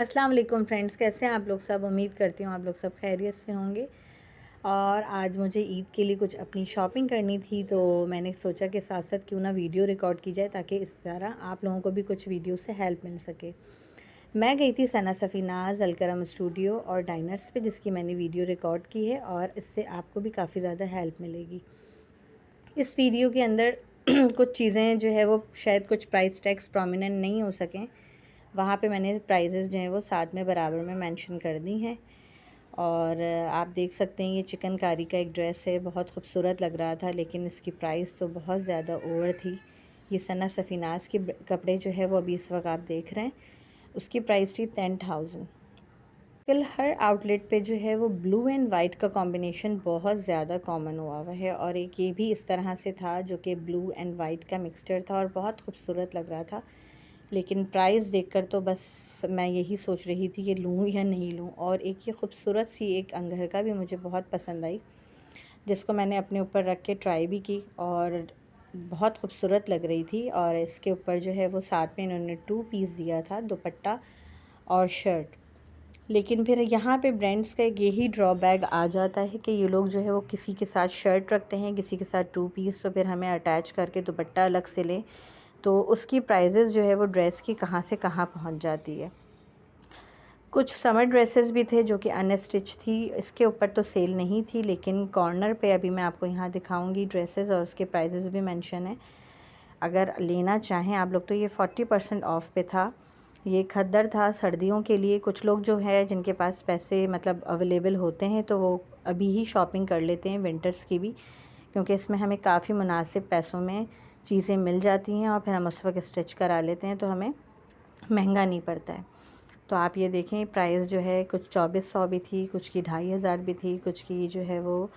अस्सलाम वालेकुम फ्रेंड्स, कैसे हैं आप लोग सब। उम्मीद करती हूँ आप लोग सब खैरियत से होंगे। और आज मुझे ईद के लिए कुछ अपनी शॉपिंग करनी थी, तो मैंने सोचा कि साथ साथ क्यों ना वीडियो रिकॉर्ड की जाए, ताकि इस तरह आप लोगों को भी कुछ वीडियो से हेल्प मिल सके। मैं गई थी सना सफ़ीनाज़ अलकरम स्टूडियो और डाइनर्स पे, जिसकी मैंने वीडियो रिकॉर्ड की है और इससे आपको भी काफ़ी ज़्यादा हेल्प मिलेगी। इस वीडियो के अंदर कुछ चीज़ें जो है वो शायद कुछ प्राइस टैग्स प्रोमिनेंट नहीं हो सकें, वहाँ पे मैंने प्राइजेज़ जो हैं वो साथ में बराबर में मेंशन कर दी हैं। और आप देख सकते हैं ये चिकनकारी का एक ड्रेस है, बहुत खूबसूरत लग रहा था, लेकिन इसकी प्राइस तो बहुत ज़्यादा ओवर थी। ये सना सफ़ीनाज़ के कपड़े जो है वो अभी इस वक्त आप देख रहे हैं, उसकी प्राइस थी 10,000। कल हर आउटलेट पे जो है वो ब्लू एंड वाइट का कॉम्बिनेशन बहुत ज़्यादा कॉमन हुआ है, और एक ये भी इस तरह से था जो कि ब्लू एंड वाइट का मिक्सचर था और बहुत खूबसूरत लग रहा था। लेकिन प्राइस देखकर तो बस मैं यही सोच रही थी कि लूँ या नहीं लूँ। और एक ये खूबसूरत सी एक अंगर का भी मुझे बहुत पसंद आई, जिसको मैंने अपने ऊपर रख के ट्राई भी की और बहुत खूबसूरत लग रही थी। और इसके ऊपर जो है वो साथ में इन्होंने 2 पीस दिया था, दुपट्टा और शर्ट। लेकिन फिर यहाँ पे ब्रांड्स का एक यही ड्रॉबैक आ जाता है कि ये लोग जो है वो किसी के साथ शर्ट रखते हैं, किसी के साथ 2 पीस, तो फिर हमें अटैच करके दुपट्टा अलग से लें, तो उसकी प्राइजेज़ जो है वो ड्रेस की कहाँ से कहाँ पहुँच जाती है। कुछ समर ड्रेसेस भी थे जो कि अनस्टिच थी, इसके ऊपर तो सेल नहीं थी, लेकिन कॉर्नर पे अभी मैं आपको यहाँ दिखाऊंगी ड्रेसेस और उसके प्राइजेज़ भी मेंशन है। अगर लेना चाहें आप लोग तो ये 40% ऑफ पे था। ये खद्दर था सर्दियों के लिए। कुछ लोग जो है जिनके पास पैसे मतलब अवेलेबल होते हैं, तो वो अभी ही शॉपिंग कर लेते हैं विंटर्स की भी, क्योंकि इसमें हमें काफ़ी मुनासिब पैसों में चीज़ें मिल जाती हैं और फिर हम उस वक्त स्टिच करा लेते हैं, तो हमें महंगा नहीं पड़ता है। तो आप ये देखें प्राइस जो है कुछ 2400 भी थी, कुछ की 2500 भी थी, कुछ की जो है वो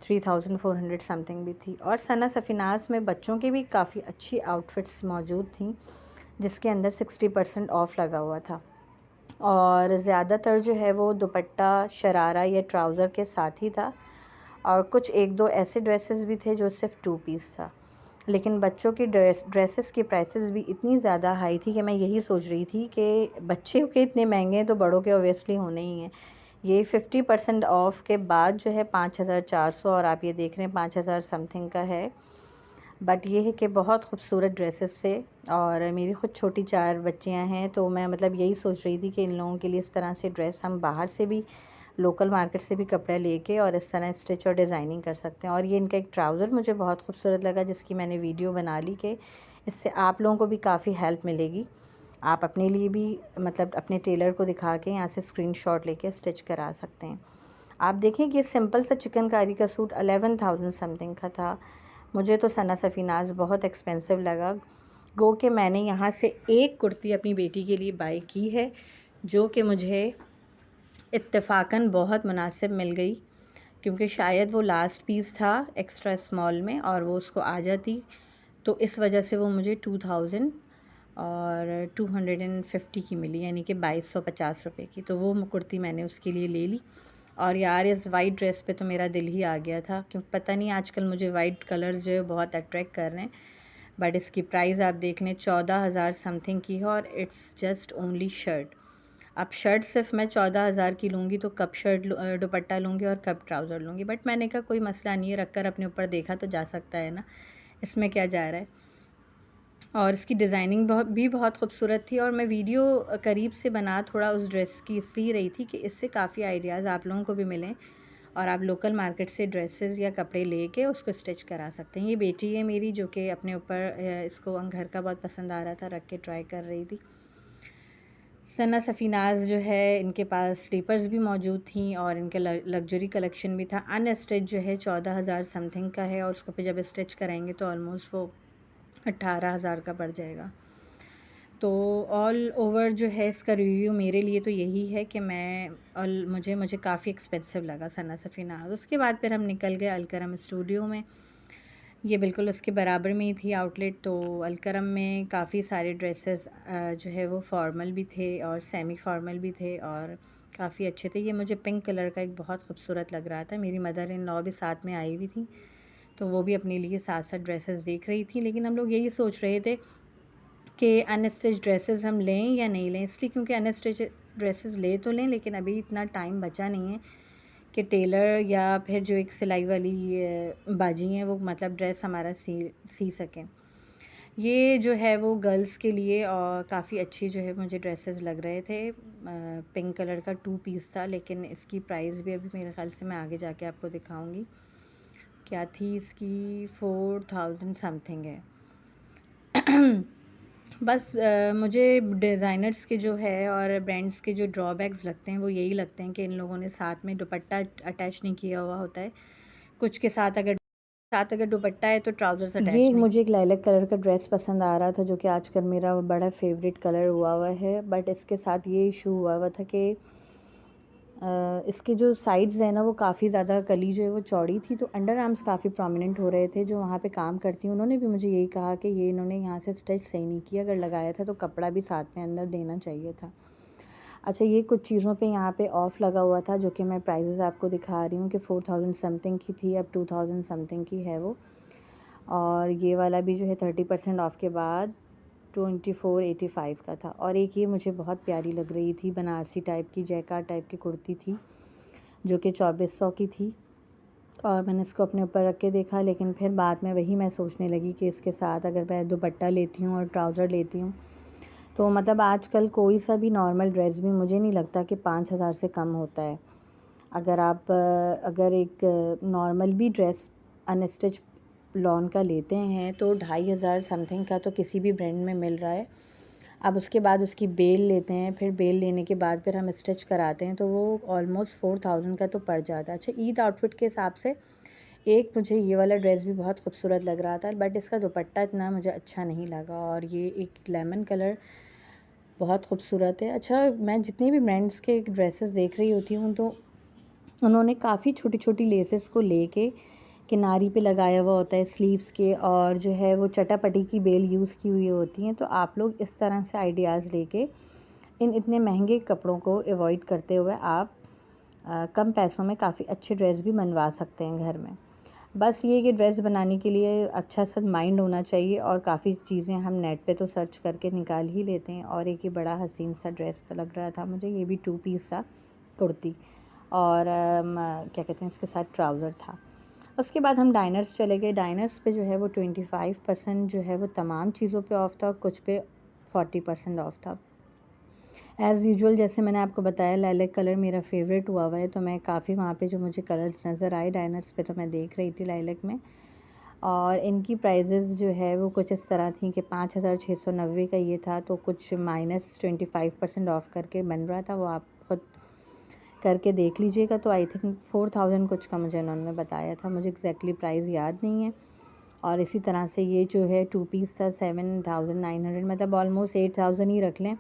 3400 समथिंग भी थी। और सना सफ़ीनाज़ में बच्चों की भी काफ़ी अच्छी आउटफिट्स मौजूद थी, जिसके अंदर 60% ऑफ़ लगा हुआ था। और ज़्यादातर जो है वो दुपट्टा शरारा या ट्राउज़र के साथ ही था, और कुछ एक दो ऐसे ड्रेसेस भी थे जो सिर्फ 2 पीस था। लेकिन बच्चों की ड्रेसेस की प्राइसेस भी इतनी ज़्यादा हाई थी कि मैं यही सोच रही थी कि बच्चों के इतने महंगे हैं तो बड़ों के ऑब्वियसली होने ही हैं। ये 50% ऑफ के बाद जो है 5,400, और आप ये देख रहे हैं 5,000 समथिंग का है। बट ये है कि बहुत खूबसूरत ड्रेसेस थे, और मेरी ख़ुद छोटी 4 बच्चियां हैं, तो मैं मतलब यही सोच रही थी कि इन लोगों के लिए इस तरह से ड्रेस हम बाहर से भी लोकल मार्केट से भी कपड़ा लेके और इस तरह स्टिच और डिज़ाइनिंग कर सकते हैं। और ये इनका एक ट्राउज़र मुझे बहुत खूबसूरत लगा, जिसकी मैंने वीडियो बना ली कि इससे आप लोगों को भी काफ़ी हेल्प मिलेगी। आप अपने लिए भी मतलब अपने टेलर को दिखा के यहाँ से स्क्रीनशॉट लेके स्टिच करा सकते हैं। आप देखें कि सिंपल सा चिकनकारी का सूट 11,000 समथिंग का था। मुझे तो सना सफ़ीनाज़ बहुत एक्सपेंसिव लगा। गो कि मैंने यहाँ से एक कुर्ती अपनी बेटी के लिए बाय की है, जो कि मुझे इत्तेफाकन बहुत मुनासिब मिल गई, क्योंकि शायद वो लास्ट पीस था एक्स्ट्रा स्मॉल में और वो उसको आ जाती, तो इस वजह से वो मुझे 2000 और 250 की मिली, यानी कि 2250 रुपये की। तो वो कुर्ती मैंने उसके लिए ले ली। और यार इस वाइट ड्रेस पे तो मेरा दिल ही आ गया था, क्योंकि पता नहीं आजकल मुझे वाइट कलर्स जो है बहुत अट्रैक्ट कर रहे हैं। बट इसकी प्राइस आप देख लें 14,000 समथिंग की है, और इट्स जस्ट ओनली शर्ट। अब शर्ट सिर्फ मैं 14,000 की लूँगी तो कब शर्ट दुपट्टा लूँगी और कब ट्राउज़र लूँगी। बट मैंने कहा कोई मसला नहीं है, रख कर अपने ऊपर देखा तो जा सकता है ना, इसमें क्या जा रहा है। और इसकी डिज़ाइनिंग बहुत खूबसूरत थी, और मैं वीडियो करीब से बना थोड़ा उस ड्रेस की इसलिए रही थी कि इससे काफ़ी आइडियाज़ आप लोगों को भी मिलें, और आप लोकल मार्केट से ड्रेसेस या कपड़े लेके उसको स्टिच करा सकते हैं। ये बेटी है मेरी जो कि अपने ऊपर इसको घर का बहुत पसंद आ रहा था, रख के ट्राई कर रही थी। सना सफ़ीनाज़ जो है इनके पास स्लीपर्स भी मौजूद थी, और इनके लग्जरी कलेक्शन भी था। अनस्टिच जो है 14,000 समथिंग का है, और उसको पे जब स्टिच कराएंगे तो ऑलमोस्ट वो 18,000 का पड़ जाएगा। तो ऑल ओवर जो है इसका रिव्यू मेरे लिए तो यही है कि मुझे काफ़ी एक्सपेंसिव लगा सना सफ़ीनाज़। उसके बाद फिर हम निकल गए अलकरम स्टूडियो में। ये बिल्कुल उसके बराबर में ही थी आउटलेट। तो अलकरम में काफ़ी सारे ड्रेसेस जो है वो फॉर्मल भी थे और सेमी फॉर्मल भी थे, और काफ़ी अच्छे थे। ये मुझे पिंक कलर का एक बहुत खूबसूरत लग रहा था। मेरी मदर इन लॉ भी साथ में आई हुई थी, तो वो भी अपने लिए साथ साथ ड्रेसेस देख रही थी। लेकिन हम लोग यही सोच रहे थे कि अनस्टिच ड्रेसेस हम लें या नहीं लें, इसलिए क्योंकि अनस्टिच ड्रेसेस ले तो लें, लेकिन अभी इतना टाइम बचा नहीं है कि टेलर या फिर जो एक सिलाई वाली बाजी हैं वो मतलब ड्रेस हमारा सी सकें। ये जो है वो गर्ल्स के लिए और काफ़ी अच्छी जो है मुझे ड्रेसेस लग रहे थे। पिंक कलर का 2 पीस था, लेकिन इसकी प्राइस भी अभी मेरे ख़्याल से मैं आगे जाके आपको दिखाऊंगी क्या थी। इसकी 4000 समथिंग है। बस मुझे डिज़ाइनर्स के जो है और ब्रांड्स के जो ड्रॉबैक्स लगते हैं वो यही लगते हैं कि इन लोगों ने साथ में दुपट्टा अटैच नहीं किया हुआ होता है। कुछ के साथ अगर दुपट्टा है तो ट्राउज़र्स अटैच नहीं। मुझे एक लाइलैक कलर का ड्रेस पसंद आ रहा था जो कि आजकल मेरा बड़ा फेवरेट कलर हुआ है, बट इसके साथ ये इशू हुआ था कि इसके जो साइड्स हैं ना वो काफ़ी ज़्यादा कली जो है वो चौड़ी थी, तो अंडर आर्म्स काफ़ी प्रोमिनेंट हो रहे थे। जो वहाँ पे काम करती हैं उन्होंने भी मुझे यही कहा कि ये इन्होंने यहाँ से स्टिच सही नहीं किया, अगर लगाया था तो कपड़ा भी साथ में अंदर देना चाहिए था। अच्छा, ये कुछ चीज़ों पे यहाँ पे ऑफ़ लगा हुआ था जो कि मैं प्राइजेज़ आपको दिखा रही हूँ कि 4000 समथिंग की थी, अब 2000 समथिंग की है वो। और ये वाला भी जो है 30% ऑफ़ के बाद 2485 का था। और एक ये मुझे बहुत प्यारी लग रही थी, बनारसी टाइप की जैकार्ड टाइप की कुर्ती थी जो कि 2400 की थी। और मैंने इसको अपने ऊपर रख के देखा, लेकिन फिर बाद में वही मैं सोचने लगी कि इसके साथ अगर मैं दुपट्टा लेती हूँ और ट्राउज़र लेती हूँ तो मतलब आजकल कोई सा भी नॉर्मल ड्रेस भी मुझे नहीं लगता कि 5000 से कम होता है। अगर आप अगर एक नॉर्मल भी ड्रेस अनस्टिच लॉन का लेते हैं तो 2500 समथिंग का तो किसी भी ब्रांड में मिल रहा है। अब उसके बाद उसकी बेल लेते हैं, फिर बेल लेने के बाद फिर हम स्टिच कराते हैं तो वो ऑलमोस्ट 4000 का तो पड़ जाता है। अच्छा, ईद आउटफिट के हिसाब से एक मुझे ये वाला ड्रेस भी बहुत खूबसूरत लग रहा था, बट इसका दुपट्टा इतना मुझे अच्छा नहीं लगा। और ये एक लेमन कलर बहुत खूबसूरत है। अच्छा, मैं जितने भी ब्रांड्स के ड्रेसेस देख रही होती हूँ तो उन्होंने काफ़ी छोटी छोटी लेसेस को लेके किनारी पे लगाया हुआ होता है स्लीव्स के, और जो है वो चटापटी की बेल यूज़ की हुई होती हैं। तो आप लोग इस तरह से आइडियाज़ लेके इन इतने महंगे कपड़ों को अवॉइड करते हुए आप कम पैसों में काफ़ी अच्छे ड्रेस भी बनवा सकते हैं घर में। बस ये कि ड्रेस बनाने के लिए अच्छा सा माइंड होना चाहिए, और काफ़ी चीज़ें हम नेट पे तो सर्च करके निकाल ही लेते हैं। और एक ये बड़ा हसीन सा ड्रेस लग रहा था मुझे, ये भी 2 पीस सा कुर्ती, और क्या कहते हैं इसके साथ ट्राउज़र था। उसके बाद हम डाइनर्स चले गए। डाइनर्स पे जो है वो 25% जो है वो तमाम चीज़ों पे ऑफ़ था, कुछ पे 40% ऑफ़ था। एज़ यूजुअल जैसे मैंने आपको बताया लाइलैक कलर मेरा फेवरेट हुआ है, तो मैं काफ़ी वहाँ पे जो मुझे कलर्स नज़र आए डाइनर्स पे तो मैं देख रही थी लाइलैक में। और इनकी प्राइजेज़ जो है वो कुछ इस तरह थी कि 5690 का ये था, तो कुछ -25% ऑफ़ करके बन रहा था, वो आप खुद करके देख लीजिएगा। तो आई थिंक 4000 कुछ का मुझे उन्होंने बताया था, मुझे एग्जैक्टली प्राइस याद नहीं है। और इसी तरह से ये जो है 2 पीस था 7900, मतलब ऑलमोस्ट 8000 ही रख लें।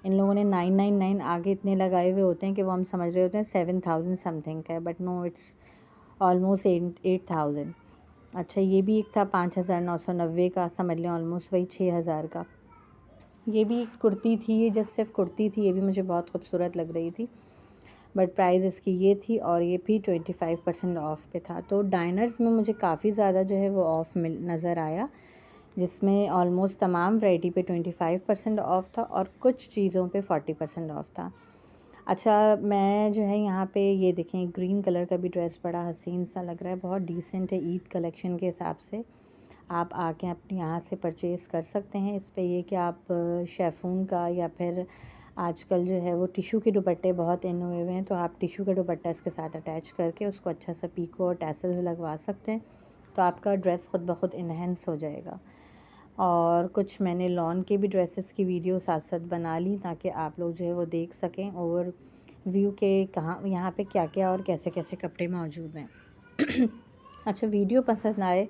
इन लोगों ने 999 आगे इतने लगाए हुए होते हैं कि वो हम समझ रहे होते हैं 7000 समथिंग का है, बट नो, इट्स ऑलमोस्ट 8000। अच्छा, ये भी एक था 5990 का, समझ लें ऑलमोस्ट वही 6000 का। ये भी कुर्ती थी, ये जस्ट सिर्फ कुर्ती थी, ये भी मुझे बहुत खूबसूरत लग रही थी, बट प्राइस इसकी ये थी, और ये भी 25% ऑफ़ पे था। तो डाइनर्स में मुझे काफ़ी ज़्यादा जो है वो ऑफ़ नज़र आया, जिसमें ऑलमोस्ट तमाम वैरायटी पे 25% ऑफ़ था और कुछ चीज़ों पे 40% ऑफ़ था। अच्छा, मैं जो है यहाँ पे ये देखें ग्रीन कलर का भी ड्रेस बड़ा हसीन सा लग रहा है, बहुत डिसेंट है ईद कलेक्शन के हिसाब से। आप आके अपने यहाँ से परचेज़ कर सकते हैं। इस पे ये कि आप शेफ़ून का या फिर आजकल जो है वो टिश्यू के दुपट्टे बहुत इन हुए हुए हैं, तो आप टिश्यू का दुपट्टा इसके साथ अटैच करके उसको अच्छा सा पीको और टैसल्स लगवा सकते हैं, तो आपका ड्रेस खुद ब खुद इन्हेंस हो जाएगा। और कुछ मैंने लॉन के भी ड्रेसेस की वीडियो साथ साथ बना ली ताकि आप लोग जो है वो देख सकें ओवर व्यू के कहाँ यहाँ पे क्या क्या और कैसे कैसे कपड़े मौजूद हैं। अच्छा, वीडियो पसंद आए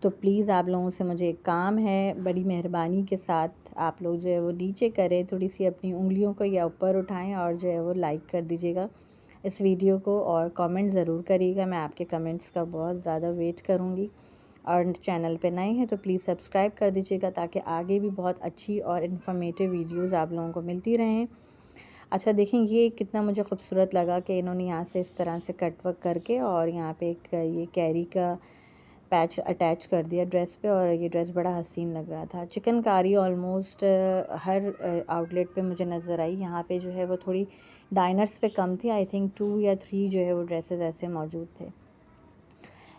तो प्लीज़ आप लोगों से मुझे एक काम है, बड़ी मेहरबानी के साथ आप लोग जो है वो नीचे करें, थोड़ी सी अपनी उंगलियों को या ऊपर उठाएं और जो है वो लाइक कर दीजिएगा इस वीडियो को, और कमेंट ज़रूर करिएगा। मैं आपके कमेंट्स का बहुत ज़्यादा वेट करूँगी। और चैनल पे नए हैं तो प्लीज़ सब्सक्राइब कर दीजिएगा ताकि आगे भी बहुत अच्छी और इन्फॉर्मेटिव वीडियोज़ आप लोगों को मिलती रहें। अच्छा, देखें ये कितना मुझे खूबसूरत लगा कि इन्होंने यहाँ से इस तरह से कट वर्क करके और यहाँ पे एक ये कैरी का पैच अटैच कर दिया ड्रेस पे और ये ड्रेस बड़ा हसीन लग रहा था। चिकनकारी ऑलमोस्ट हर आउटलेट पे मुझे नज़र आई। यहाँ पे जो है वो थोड़ी डाइनर्स पे कम थी, आई थिंक 2 या 3 जो है वो ड्रेसेस ऐसे मौजूद थे।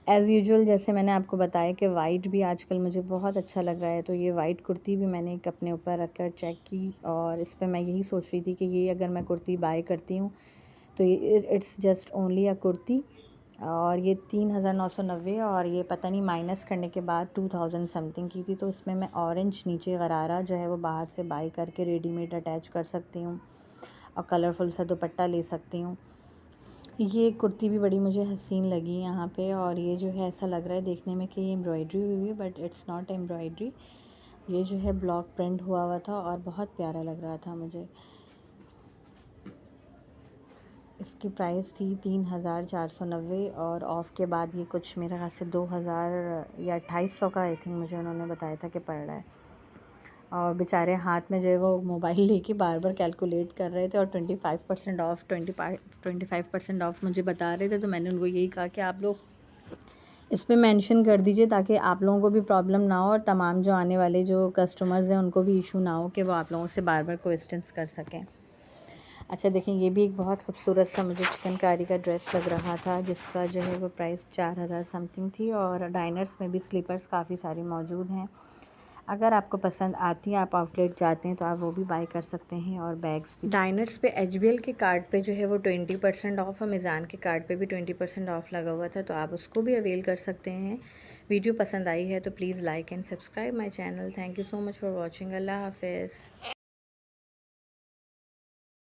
एज़ यूजुअल जैसे मैंने आपको बताया कि वाइट भी आजकल मुझे बहुत अच्छा लग रहा है, तो ये वाइट कुर्ती भी मैंने एक अपने ऊपर रख कर चेक की और इस पे मैं यही सोच रही थी कि ये अगर मैं कुर्ती बाय करती हूँ तो ये इट्स जस्ट ओनली अ कुर्ती और ये 3990 और ये पता नहीं माइनस करने के बाद 2000 समथिंग की थी। तो इसमें मैं ऑरेंज नीचे गरारा जो है वो बाहर से बाय करके रेडीमेड अटैच कर सकती हूँ और कलरफुल सा दुपट्टा ले सकती हूँ। ये कुर्ती भी बड़ी मुझे हसीन लगी यहाँ पे और ये जो है ऐसा लग रहा है देखने में कि ये एम्ब्रॉयडरी हुई है, बट इट्स नॉट एम्ब्रॉयडरी। ये जो है ब्लॉक प्रिंट हुआ था और बहुत प्यारा लग रहा था मुझे। इसकी प्राइस थी 3490 और ऑफ़ के बाद ये कुछ मेरे ख़्याल से 2000 या 2800 का आई थिंक मुझे उन्होंने बताया था कि पड़ रहा है। और बेचारे हाथ में जो है वो मोबाइल लेके बार बार कैलकुलेट कर रहे थे और 25% ऑफ़ 25% ऑफ़ मुझे बता रहे थे। तो मैंने उनको यही कहा कि आप लोग इस पे मेंशन कर दीजिए ताकि आप लोगों को भी प्रॉब्लम ना हो और तमाम जो आने वाले जो कस्टमर्स हैं उनको भी इशू ना हो कि वो आप लोगों से बार बार क्वेश्चंस कर सकें। अच्छा देखें, ये भी एक बहुत खूबसूरत सा मुझे चिकनकारी का ड्रेस लग रहा था जिसका जो है वो प्राइस 4000 समथिंग थी और डाइनर्स में भी स्लीपर्स काफ़ी सारी मौजूद हैं। अगर आपको पसंद आती है, आप आउटलेट जाते हैं तो आप वो भी बाय कर सकते हैं और बैग्स भी। डाइनर्स पे एचबीएल के कार्ड पे जो है वो 20% ऑफ़ और मिज़ान के कार्ड पे भी 20% ऑफ़ लगा हुआ था, तो आप उसको भी अवेल कर सकते हैं। वीडियो पसंद आई है तो please like and subscribe my channel. Thank you so much for watching. अल्लाह हाफिज़।